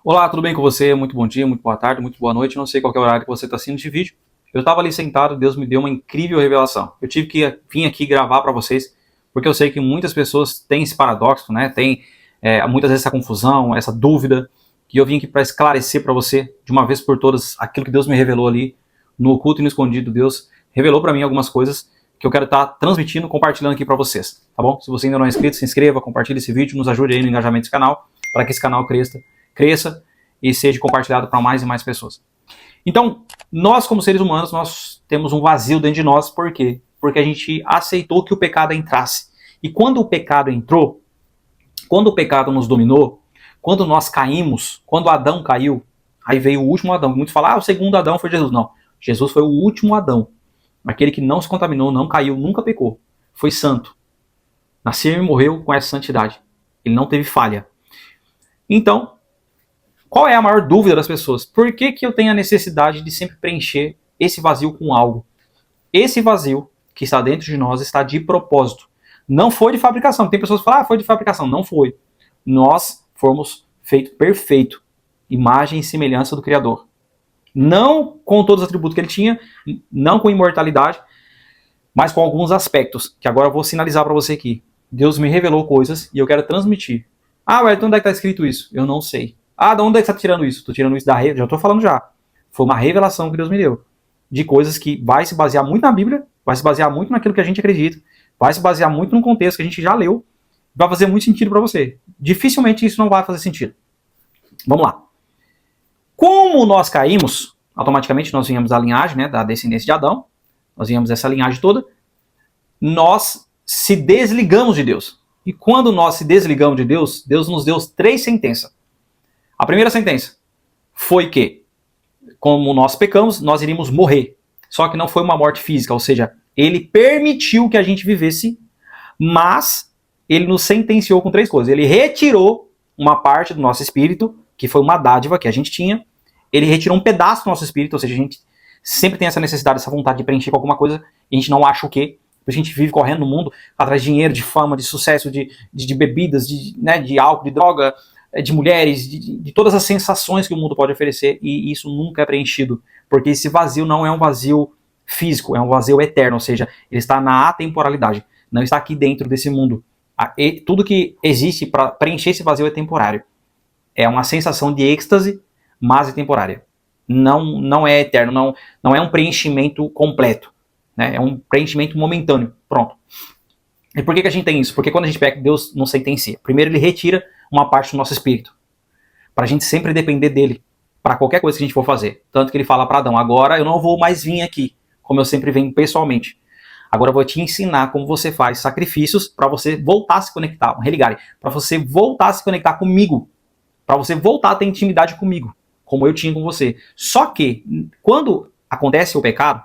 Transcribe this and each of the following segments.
Olá, tudo bem com você? Muito bom dia, muito boa tarde, muito boa noite. Não sei qual que é o horário que você está assistindo este vídeo. Eu estava ali sentado, Deus me deu uma incrível revelação. Eu tive que vir aqui gravar para vocês, porque eu sei que muitas pessoas têm esse paradoxo, né? Tem muitas vezes essa confusão, essa dúvida. E eu vim aqui para esclarecer para você, de uma vez por todas, aquilo que Deus me revelou ali, no oculto e no escondido. Deus revelou para mim algumas coisas que eu quero estar transmitindo, compartilhando aqui para vocês, tá bom? Se você ainda não é inscrito, se inscreva, compartilhe esse vídeo, nos ajude aí no engajamento desse canal, para que esse canal cresça e seja compartilhado para mais e mais pessoas. Então, nós como seres humanos, nós temos um vazio dentro de nós, por quê? Porque a gente aceitou que o pecado entrasse. E quando o pecado entrou, quando o pecado nos dominou, quando nós caímos, quando Adão caiu, aí veio o último Adão. Muitos falam, o segundo Adão foi Jesus. Não, Jesus foi o último Adão. Aquele que não se contaminou, não caiu, nunca pecou. Foi santo. Nasceu e morreu com essa santidade. Ele não teve falha. Então, qual é a maior dúvida das pessoas? Por que eu tenho a necessidade de sempre preencher esse vazio com algo? Esse vazio que está dentro de nós está de propósito. Não foi de fabricação. Tem pessoas que falam, foi de fabricação. Não foi. Nós fomos feitos perfeito. Imagem e semelhança do Criador. Não com todos os atributos que ele tinha, não com imortalidade, mas com alguns aspectos, que agora eu vou sinalizar para você aqui. Deus me revelou coisas e eu quero transmitir. Wellington, onde é que está escrito isso? Eu não sei. De onde é que você está tirando isso? Estou tirando isso da revelação, já estou falando já. Foi uma revelação que Deus me deu. De coisas que vai se basear muito na Bíblia, vai se basear muito naquilo que a gente acredita, vai se basear muito num contexto que a gente já leu, vai fazer muito sentido para você. Dificilmente isso não vai fazer sentido. Vamos lá. Como nós caímos, automaticamente nós viemos da linhagem, né, da descendência de Adão, nós viemos dessa linhagem toda, nós se desligamos de Deus. E quando nós se desligamos de Deus, Deus nos deu 3 sentenças. A primeira sentença foi que, como nós pecamos, nós iríamos morrer. Só que não foi uma morte física, ou seja, ele permitiu que a gente vivesse, mas ele nos sentenciou com 3 coisas. Ele retirou uma parte do nosso espírito, que foi uma dádiva que a gente tinha. Ele retirou um pedaço do nosso espírito, ou seja, a gente sempre tem essa necessidade, essa vontade de preencher com alguma coisa, e a gente não acha o quê. A gente vive correndo no mundo atrás de dinheiro, de fama, de sucesso, de bebidas, de álcool, de droga, de mulheres, de todas as sensações que o mundo pode oferecer, e isso nunca é preenchido, porque esse vazio não é um vazio físico, é um vazio eterno, ou seja, ele está na atemporalidade, não está aqui dentro desse mundo. Tudo que existe para preencher esse vazio é temporário. É uma sensação de êxtase, mas é temporária. Não é eterno, não é um preenchimento completo. Né? É um preenchimento momentâneo. Pronto. E por que a gente tem isso? Porque quando a gente peca, Deus nos sentencia. Primeiro, ele retira uma parte do nosso espírito, para a gente sempre depender dele, para qualquer coisa que a gente for fazer. Tanto que ele fala para Adão, agora eu não vou mais vir aqui, como eu sempre venho pessoalmente. Agora eu vou te ensinar como você faz sacrifícios para você voltar a se conectar, religare, para você voltar a se conectar comigo, para você voltar a ter intimidade comigo, como eu tinha com você. Só que, quando acontece o pecado,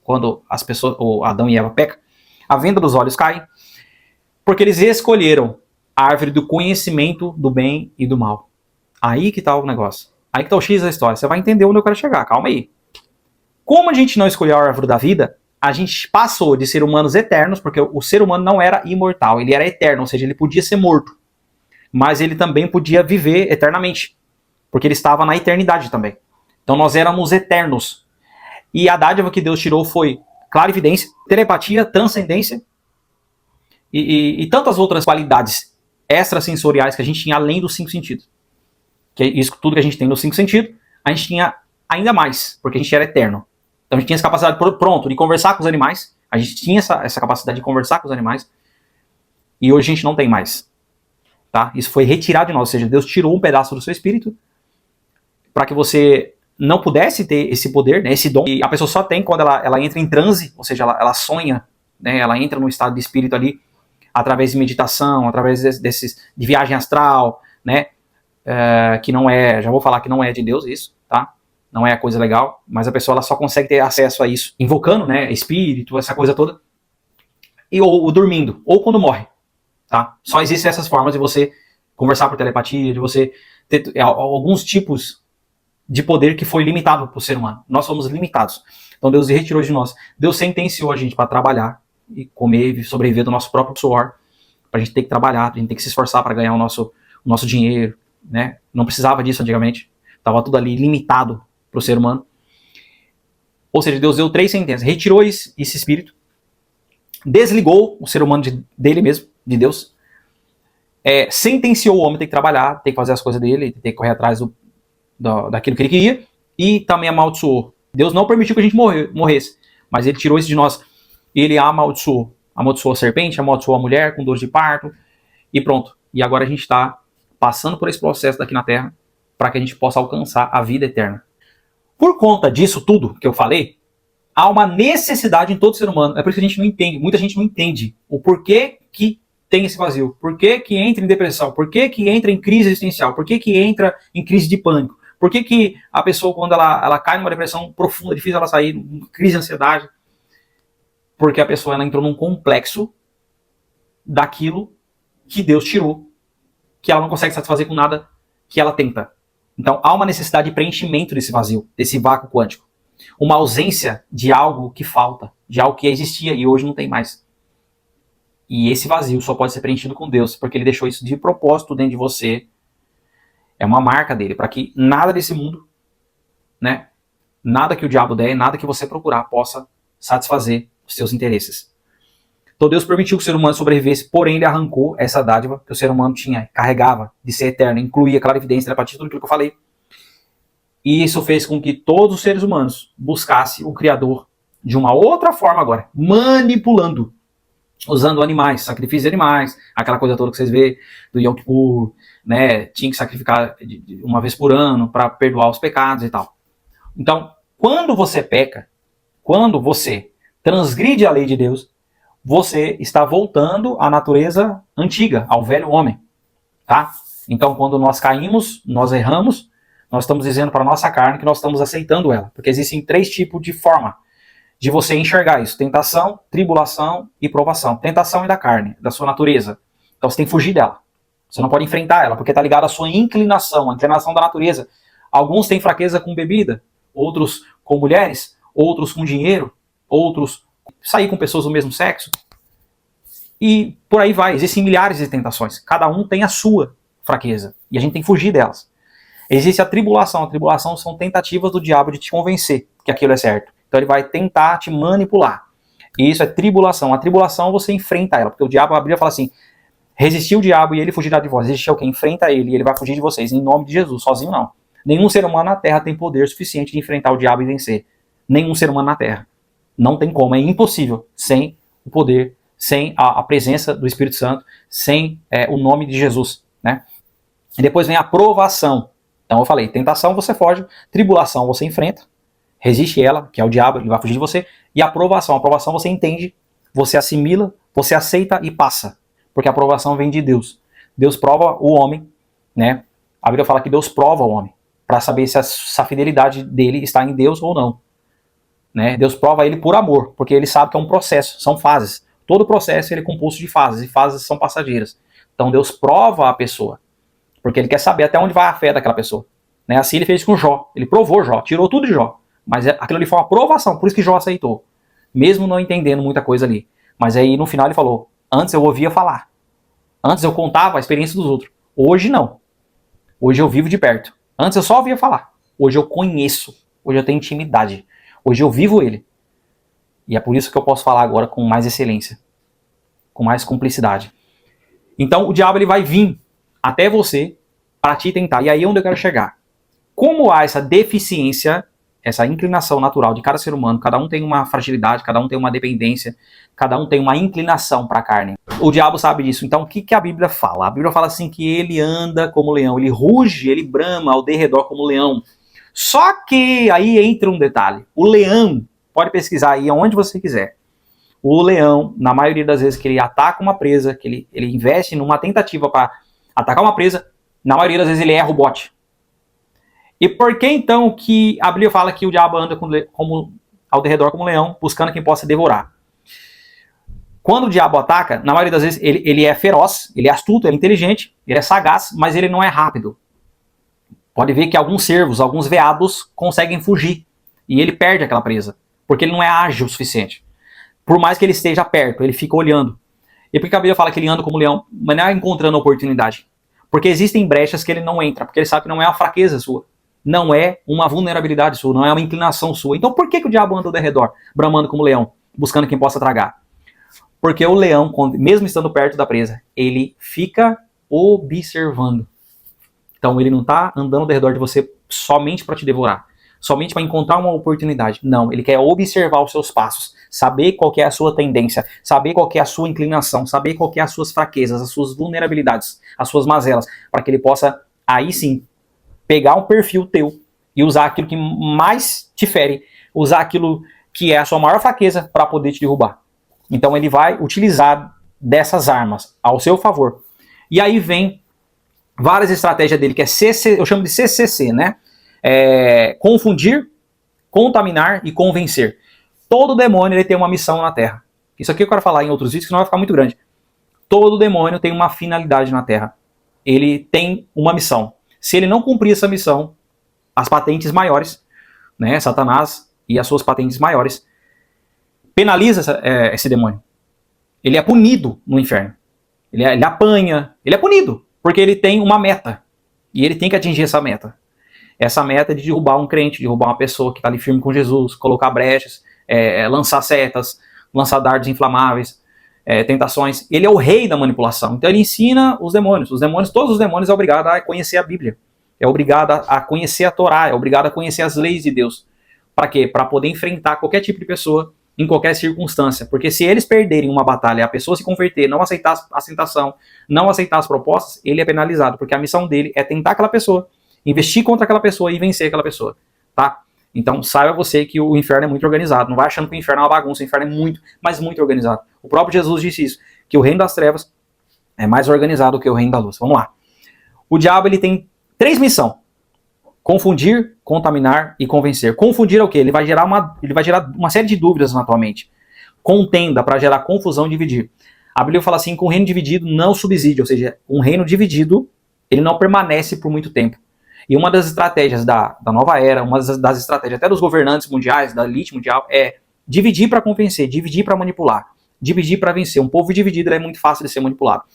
quando as pessoas, Adão e Eva pecam, a venda dos olhos cai, porque eles escolheram a árvore do conhecimento do bem e do mal. Aí que tá o negócio. Aí que tá o X da história. Você vai entender onde eu quero chegar. Calma aí. Como a gente não escolheu a árvore da vida, a gente passou de ser humanos eternos, porque o ser humano não era imortal, ele era eterno, ou seja, ele podia ser morto. Mas ele também podia viver eternamente, porque ele estava na eternidade também. Então nós éramos eternos. E a dádiva que Deus tirou foi clarividência, telepatia, transcendência e tantas outras qualidades extrasensoriais que a gente tinha além dos 5 sentidos. Que é isso tudo que a gente tem nos 5 sentidos, a gente tinha ainda mais, porque a gente era eterno. Então a gente tinha essa capacidade de conversar com os animais, a gente tinha essa capacidade de conversar com os animais, e hoje a gente não tem mais. Tá? Isso foi retirado de nós, ou seja, Deus tirou um pedaço do seu espírito para que você não pudesse ter esse poder, né, esse dom, e a pessoa só tem quando ela entra em transe, ou seja, ela sonha, né, ela entra num estado de espírito ali, através de meditação, através de viagem astral, né, que não é, já vou falar que não é de Deus isso, tá? Não é coisa legal, mas a pessoa ela só consegue ter acesso a isso invocando, né, espírito, essa coisa toda, ou dormindo, ou quando morre, tá? Só existem essas formas de você conversar por telepatia, de você ter alguns tipos de poder que foi limitado para o ser humano. Nós somos limitados. Então Deus retirou de nós. Deus sentenciou a gente para trabalhar e comer e sobreviver do nosso próprio suor. Para a gente ter que trabalhar, a gente ter que se esforçar para ganhar o nosso dinheiro, né? Não precisava disso antigamente. Estava tudo ali limitado para o ser humano. Ou seja, Deus deu 3 sentenças. Retirou esse espírito, desligou o ser humano dele mesmo, de Deus, sentenciou o homem a ter que trabalhar, ter que fazer as coisas dele, ter que correr atrás daquilo que ele queria, e também amaldiçoou. Deus não permitiu que a gente morresse, mas ele tirou isso de nós. Ele amaldiçoou. Amaldiçoou a serpente, amaldiçoou a mulher com dor de parto, e pronto. E agora a gente está passando por esse processo daqui na Terra, para que a gente possa alcançar a vida eterna. Por conta disso tudo que eu falei, há uma necessidade em todo ser humano. É por isso que a gente não entende, muita gente não entende o porquê que tem esse vazio, por que que entra em depressão, por que que entra em crise existencial, por que que entra em crise de pânico, por que que a pessoa, quando ela cai numa depressão profunda, é difícil ela sair, crise de ansiedade, porque a pessoa ela entrou num complexo daquilo que Deus tirou, que ela não consegue satisfazer com nada que ela tenta. Então há uma necessidade de preenchimento desse vazio, desse vácuo quântico. Uma ausência de algo que falta, de algo que existia e hoje não tem mais. E esse vazio só pode ser preenchido com Deus, porque ele deixou isso de propósito dentro de você. É uma marca dele, para que nada desse mundo, né, nada que o diabo der, nada que você procurar possa satisfazer os seus interesses. Então Deus permitiu que o ser humano sobrevivesse, porém ele arrancou essa dádiva que o ser humano tinha, carregava de ser eterno, incluía clarividência, telepatia, tudo aquilo que eu falei. E isso fez com que todos os seres humanos buscassem o Criador de uma outra forma agora, manipulando, usando animais, sacrifício de animais, aquela coisa toda que vocês vê do Yom Kippur, né, tinha que sacrificar uma vez por ano para perdoar os pecados e tal. Então, quando você peca, quando você transgride a lei de Deus, você está voltando à natureza antiga, ao velho homem, tá? Então, quando nós caímos, nós erramos, nós estamos dizendo para a nossa carne que nós estamos aceitando ela, porque existem 3 tipos de forma de você enxergar isso: tentação, tribulação e provação. Tentação é da carne, da sua natureza. Então você tem que fugir dela. Você não pode enfrentar ela, porque está ligado à sua inclinação, a inclinação da natureza. Alguns têm fraqueza com bebida, outros com mulheres, outros com dinheiro, outros sair com pessoas do mesmo sexo. E por aí vai. Existem milhares de tentações. Cada um tem a sua fraqueza. E a gente tem que fugir delas. Existe a tribulação. A tribulação são tentativas do diabo de te convencer que aquilo é certo. Então ele vai tentar te manipular. E isso é tribulação. A tribulação você enfrenta ela. Porque o diabo, a Bíblia fala assim: resistir o diabo e ele fugirá de vós. Resistir alguém, enfrenta ele e ele vai fugir de vocês. Em nome de Jesus. Sozinho não. Nenhum ser humano na Terra tem poder suficiente de enfrentar o diabo e vencer. Nenhum ser humano na Terra. Não tem como. É impossível sem o poder, sem a presença do Espírito Santo, sem o nome de Jesus, né? E depois vem a provação. Então eu falei, tentação você foge, tribulação você enfrenta, resiste ela, que é o diabo, ele vai fugir de você, e a aprovação você entende, você assimila, você aceita e passa, porque a aprovação vem de Deus. Deus prova o homem, né? A Bíblia fala que Deus prova o homem, para saber se a fidelidade dele está em Deus ou não. Né? Deus prova ele por amor, porque ele sabe que é um processo, são fases. Todo processo ele é composto de fases, e fases são passageiras. Então Deus prova a pessoa, porque ele quer saber até onde vai a fé daquela pessoa. Né? Assim ele fez com Jó, ele provou Jó, tirou tudo de Jó. Mas aquilo ali foi uma provação, por isso que Jó aceitou. Mesmo não entendendo muita coisa ali. Mas aí no final ele falou, antes eu ouvia falar. Antes eu contava a experiência dos outros. Hoje não. Hoje eu vivo de perto. Antes eu só ouvia falar. Hoje eu conheço. Hoje eu tenho intimidade. Hoje eu vivo ele. E é por isso que eu posso falar agora com mais excelência. Com mais cumplicidade. Então o diabo ele vai vir até você para te tentar. E aí é onde eu quero chegar. Como há essa deficiência, essa inclinação natural de cada ser humano, cada um tem uma fragilidade, cada um tem uma dependência, cada um tem uma inclinação para a carne. O diabo sabe disso. Então o que a Bíblia fala? A Bíblia fala assim que ele anda como leão, ele ruge, ele brama ao derredor como leão. Só que aí entra um detalhe. O leão, pode pesquisar aí onde você quiser. O leão, na maioria das vezes que ele ataca uma presa, que ele investe numa tentativa para atacar uma presa, na maioria das vezes ele erra o bote. E por que então que a Bíblia fala que o diabo anda como ao derredor como leão, buscando quem possa devorar? Quando o diabo ataca, na maioria das vezes ele é feroz, ele é astuto, ele é inteligente, ele é sagaz, mas ele não é rápido. Pode ver que alguns cervos, alguns veados conseguem fugir. E ele perde aquela presa. Porque ele não é ágil o suficiente. Por mais que ele esteja perto, ele fica olhando. E por que a Bíblia fala que ele anda como leão? Mas não é encontrando oportunidade. Porque existem brechas que ele não entra, porque ele sabe que não é uma fraqueza sua. Não é uma vulnerabilidade sua, não é uma inclinação sua. Então por que o diabo anda ao redor, bramando como leão, buscando quem possa tragar? Porque o leão, mesmo estando perto da presa, ele fica observando. Então ele não está andando ao redor de você somente para te devorar, somente para encontrar uma oportunidade. Não, ele quer observar os seus passos, saber qual que é a sua tendência, saber qual que é a sua inclinação, saber qual que é as suas fraquezas, as suas vulnerabilidades, as suas mazelas, para que ele possa, aí sim, pegar um perfil teu e usar aquilo que mais te fere, usar aquilo que é a sua maior fraqueza para poder te derrubar. Então ele vai utilizar dessas armas ao seu favor. E aí vem várias estratégias dele, que é CC, eu chamo de CCC, né? Confundir, contaminar e convencer. Todo demônio ele tem uma missão na Terra. Isso aqui eu quero falar em outros vídeos, que senão vai ficar muito grande. Todo demônio tem uma finalidade na Terra. Ele tem uma missão. Se ele não cumprir essa missão, as patentes maiores, né, Satanás e as suas patentes maiores, penaliza esse demônio. Ele é punido no inferno. Ele apanha, ele é punido, porque ele tem uma meta. E ele tem que atingir essa meta. Essa meta é de derrubar um crente, derrubar uma pessoa que está ali firme com Jesus, colocar brechas, lançar setas, lançar dardos inflamáveis, tentações. Ele é o rei da manipulação. Então ele ensina os demônios. Todos os demônios é obrigado a conhecer a Bíblia. É obrigado a conhecer a Torá, é obrigado a conhecer as leis de Deus. Para quê? Para poder enfrentar qualquer tipo de pessoa em qualquer circunstância. Porque se eles perderem uma batalha, a pessoa se converter, não aceitar a tentação, não aceitar as propostas, ele é penalizado. Porque a missão dele é tentar aquela pessoa, investir contra aquela pessoa e vencer aquela pessoa. Tá? Então saiba você que o inferno é muito organizado. Não vai achando que o inferno é uma bagunça. O inferno é muito, mas muito organizado. O próprio Jesus disse isso, que o reino das trevas é mais organizado que o reino da luz. Vamos lá. O diabo ele tem 3 missões. Confundir, contaminar e convencer. Confundir é o quê? Ele vai gerar uma série de dúvidas na tua mente. Contenda, para gerar confusão e dividir. A Bíblia fala assim que um reino dividido não subside, ou seja, um reino dividido, ele não permanece por muito tempo. E uma das estratégias da nova era, uma das estratégias até dos governantes mundiais, da elite mundial, é dividir para convencer, dividir para manipular, dividir para vencer. Um povo dividido é muito fácil de ser manipulado.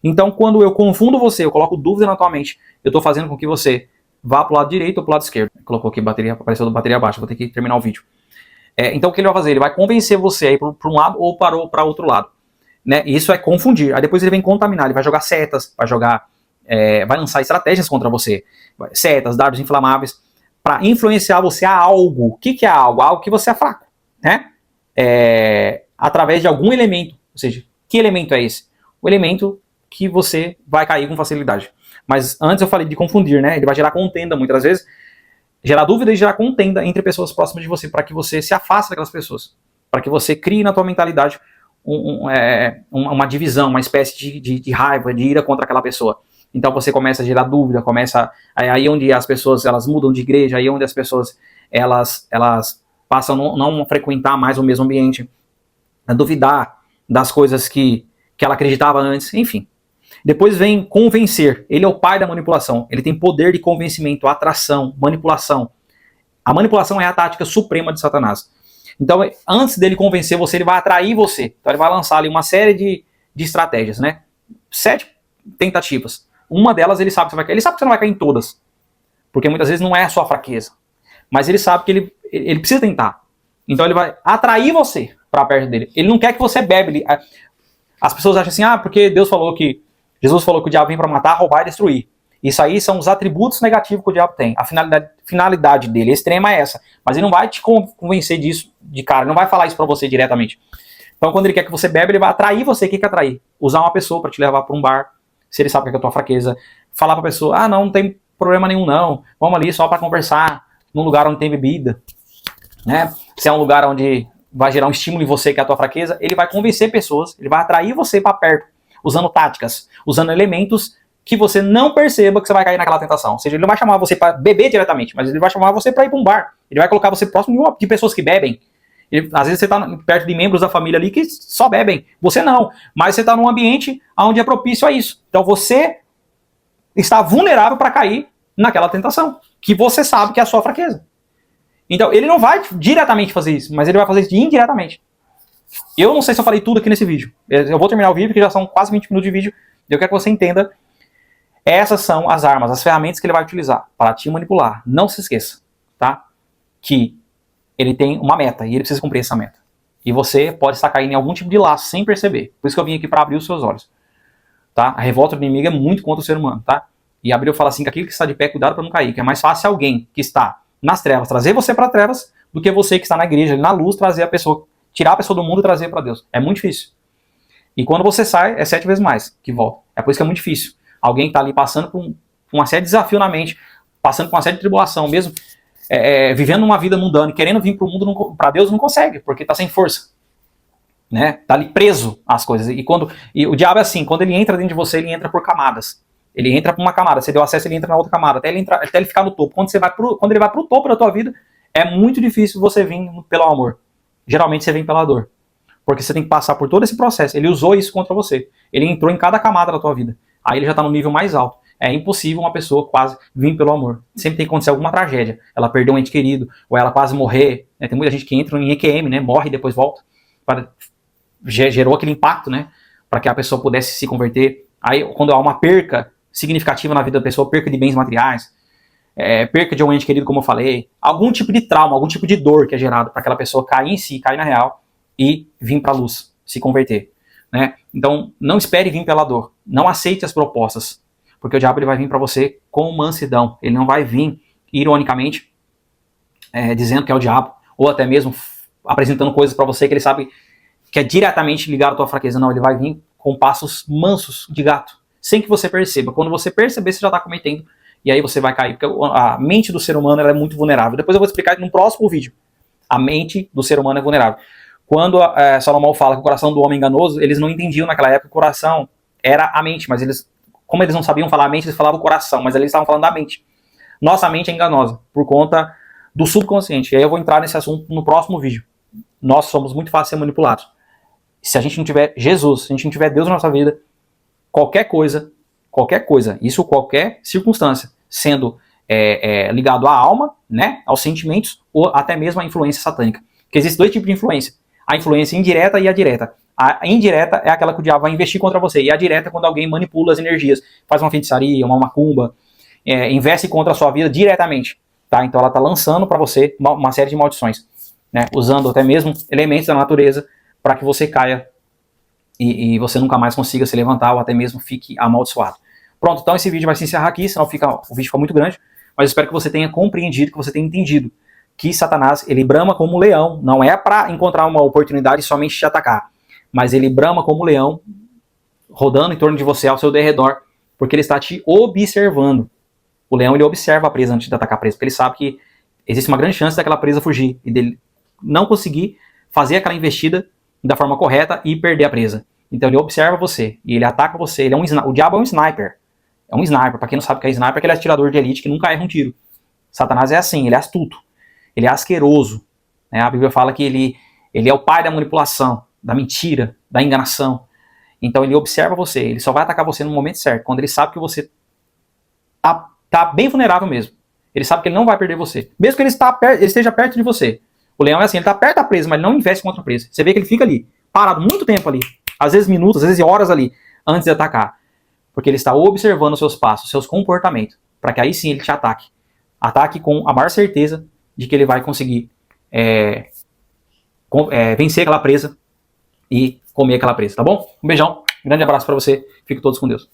Então, quando eu confundo você, eu coloco dúvida na tua mente, eu estou fazendo com que você vá para o lado direito ou para o lado esquerdo. Colocou aqui bateria, apareceu bateria baixa, vou ter que terminar o vídeo. Então, o que ele vai fazer? Ele vai convencer você aí para um lado ou para outro lado. Né? Isso é confundir. Aí depois ele vem contaminar, ele vai jogar setas, vai lançar estratégias contra você. Setas, dardos inflamáveis, para influenciar você a algo. O que é algo? Algo que você é fraco. Né? Através de algum elemento. Ou seja, que elemento é esse? O elemento que você vai cair com facilidade. Mas antes eu falei de confundir, né? Ele vai gerar contenda muitas vezes, gerar dúvida e gerar contenda entre pessoas próximas de você, para que você se afaste daquelas pessoas, para que você crie na tua mentalidade uma divisão, uma espécie de raiva, de ira contra aquela pessoa. Então você começa a gerar dúvida, aí onde as pessoas elas mudam de igreja, aí onde as pessoas elas passam a não frequentar mais o mesmo ambiente, a duvidar das coisas que ela acreditava antes, enfim. Depois vem convencer. Ele é o pai da manipulação. Ele tem poder de convencimento, atração, manipulação. A manipulação é a tática suprema de Satanás. Então, antes dele convencer você, ele vai atrair você. Então, ele vai lançar ali uma série de estratégias, né? 7 tentativas. Uma delas, ele sabe que você vai cair. Ele sabe que você não vai cair em todas. Porque muitas vezes não é a sua fraqueza. Mas ele sabe que ele precisa tentar. Então, ele vai atrair você para perto dele. Ele não quer que você bebe. As pessoas acham assim, porque Jesus falou que o diabo vem para matar, roubar e destruir. Isso aí são os atributos negativos que o diabo tem. A finalidade dele extrema é essa. Mas ele não vai te convencer disso de cara. Ele não vai falar isso para você diretamente. Então, quando ele quer que você bebe, ele vai atrair você. O que é atrair? Usar uma pessoa para te levar para um bar, se ele sabe que é a tua fraqueza. Falar para a pessoa, não tem problema nenhum não. Vamos ali só para conversar, num lugar onde tem bebida. Né? Se é um lugar onde vai gerar um estímulo em você que é a tua fraqueza, ele vai convencer pessoas, ele vai atrair você para perto, usando táticas, usando elementos que você não perceba que você vai cair naquela tentação. Ou seja, ele não vai chamar você para beber diretamente, mas ele vai chamar você para ir para um bar. Ele vai colocar você próximo de pessoas que bebem. Às vezes você está perto de membros da família ali que só bebem. Você não, mas você está num ambiente onde é propício a isso. Então você está vulnerável para cair naquela tentação, que você sabe que é a sua fraqueza. Então ele não vai diretamente fazer isso, mas ele vai fazer isso indiretamente. Eu não sei se eu falei tudo aqui nesse vídeo. Eu vou terminar o vídeo, porque já são quase 20 minutos de vídeo. Eu quero que você entenda Essas são as armas, as ferramentas que ele vai utilizar para te manipular. Não se esqueça, tá? Que ele tem uma meta e ele precisa cumprir essa meta. E você pode estar caindo em algum tipo de laço sem perceber. Por isso que eu vim aqui para abrir os seus olhos. Tá? A revolta do inimigo é muito contra o ser humano, tá? E Abreu fala assim que aquele que está de pé, cuidado para não cair. Que é mais fácil alguém que está nas trevas trazer você para trevas do que você que está na igreja, na luz, trazer a pessoa, tirar a pessoa do mundo e trazer para Deus. É muito difícil. E quando você sai, é 7 vezes mais que volta. É por isso que é muito difícil. Alguém que está ali passando por uma série de desafios na mente, passando por uma série de tribulação, mesmo vivendo uma vida mundana e querendo vir para o mundo, para Deus, não consegue, porque está sem força. Né? Tá ali preso às coisas. E o diabo é assim, quando ele entra dentro de você, ele entra por camadas. Ele entra por uma camada, você deu acesso, ele entra na outra camada, até ele ficar no topo. Quando ele vai pro topo da tua vida, é muito difícil você vir pelo amor. Geralmente você vem pela dor. Porque você tem que passar por todo esse processo. Ele usou isso contra você. Ele entrou em cada camada da tua vida. Aí ele já tá no nível mais alto. É impossível uma pessoa quase vir pelo amor. Sempre tem que acontecer alguma tragédia. Ela perdeu um ente querido, ou ela quase morrer. Né? Tem muita gente que entra em EQM, né? Morre e depois volta. Gerou aquele impacto, né? Para que a pessoa pudesse se converter. Aí, quando há uma perca significativa na vida da pessoa, perca de bens materiais, perca de um ente querido, como eu falei, algum tipo de trauma, algum tipo de dor que é gerado para aquela pessoa cair em si, cair na real e vir para a luz, se converter. Né? Então, não espere vir pela dor. Não aceite as propostas, porque o diabo ele vai vir para você com mansidão. Ele não vai vir, ironicamente, dizendo que é o diabo, ou até mesmo apresentando coisas para você que ele sabe que é diretamente ligado à tua fraqueza. Não, ele vai vir com passos mansos de gato, sem que você perceba. Quando você perceber, você já está cometendo, e aí você vai cair. Porque a mente do ser humano ela é muito vulnerável. Depois eu vou explicar no próximo vídeo. A mente do ser humano é vulnerável. Quando Salomão fala que o coração do homem é enganoso, eles não entendiam naquela época que o coração era a mente, mas como eles não sabiam falar a mente, eles falavam o coração, mas eles estavam falando da mente. Nossa mente é enganosa, por conta do subconsciente. E aí eu vou entrar nesse assunto no próximo vídeo. Nós somos muito fáceis de ser manipulados. Se a gente não tiver Jesus, se a gente não tiver Deus na nossa vida, qualquer coisa, isso qualquer circunstância, sendo ligado à alma, né, aos sentimentos, ou até mesmo à influência satânica. Porque existem 2 tipos de influência. A influência indireta e a direta. A indireta é aquela que o diabo vai investir contra você. E a direta é quando alguém manipula as energias, faz uma feitiçaria, uma macumba, investe contra a sua vida diretamente. Tá? Então ela está lançando para você uma série de maldições, né, usando até mesmo elementos da natureza para que você caia e você nunca mais consiga se levantar ou até mesmo fique amaldiçoado. Pronto, então esse vídeo vai se encerrar aqui, senão o vídeo fica muito grande, mas eu espero que você tenha compreendido, que você tenha entendido que Satanás, ele brama como um leão, não é para encontrar uma oportunidade e somente te atacar, mas ele brama como um leão, rodando em torno de você, ao seu derredor, porque ele está te observando. O leão, ele observa a presa antes de atacar a presa, porque ele sabe que existe uma grande chance daquela presa fugir e dele não conseguir fazer aquela investida da forma correta e perder a presa. Então ele observa você e ele ataca você. O diabo é um sniper. É um sniper. Para quem não sabe o que é sniper, é aquele atirador de elite que nunca erra um tiro. Satanás é assim, ele é astuto. Ele é asqueroso. Né? A Bíblia fala que ele é o pai da manipulação, da mentira, da enganação. Então ele observa você. Ele só vai atacar você no momento certo, quando ele sabe que você tá bem vulnerável mesmo. Ele sabe que ele não vai perder você. Mesmo que ele esteja perto de você. O leão é assim, ele tá perto da presa, mas ele não investe contra a presa. Você vê que ele fica ali, parado muito tempo ali, às vezes minutos, às vezes horas ali, antes de atacar. Porque ele está observando os seus passos, os seus comportamentos, para que aí sim ele te ataque. Ataque com a maior certeza de que ele vai conseguir vencer aquela presa e comer aquela presa, tá bom? Um beijão, um grande abraço para você, fiquem todos com Deus.